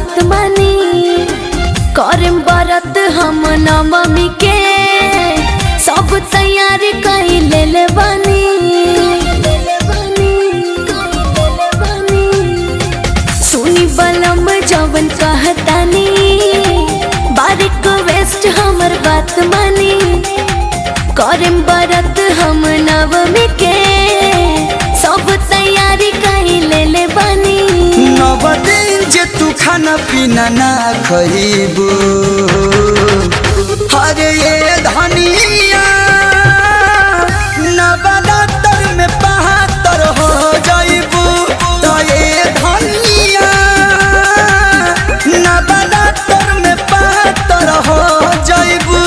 बात मानी करम बरत हम नवमी के सब तैयारी कई ले बानी। सुनी बलम जवन कहतानी बारिक वेस्ट हमर बात मानी करम बरत हम नवमी के सब तैयारी कई ले बानी। नव दिन जे तू खाना पीना ना खइबू हरे ये धनिया नवरात्र में 72 हो जाइबू तो ये धनिया नवरात्र में 72 हो जाइबू।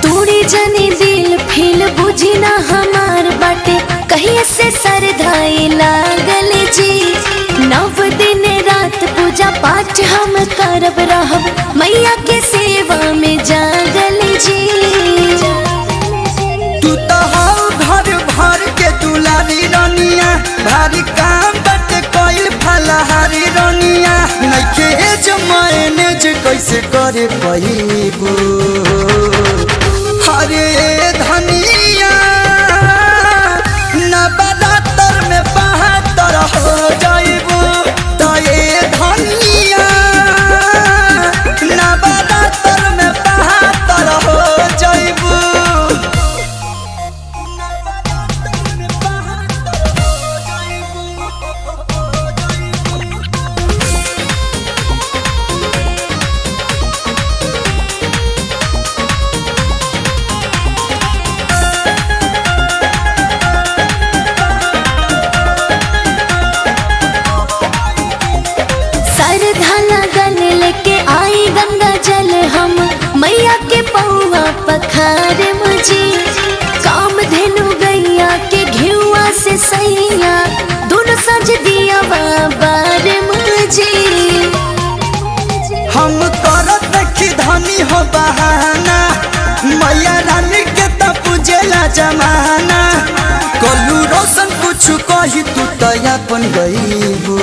तोड़ी जनी दिल फील बुझी ना हमार बाटे कहीं से सर धाई लागल जी। 9 दिन रात पूजा पाठ हम करब रहब मैया के सेवा में जागल जी। तू तो हो घर भर के दुलारी रनिया भारी काम बट कोइल फलहारी रनिया नइखे जो मैनेज कैसे करे पइबू हरे धनिया नवरात्र में 72 हो जाइबू तो ये धनिया नवरात्र में 72 हो जाइबू। लेके आई गंगा जल हम मैया के पौवा पखार मुझे काम धेनु गैया के घिउआ से सैया दोनों सज दिया बाबार मुझे। हम करत देखी धनी हो बहाना मैया रानी के त पूजेला जमाना कलू रोशन कुछ कही तू तो अपन गईबू।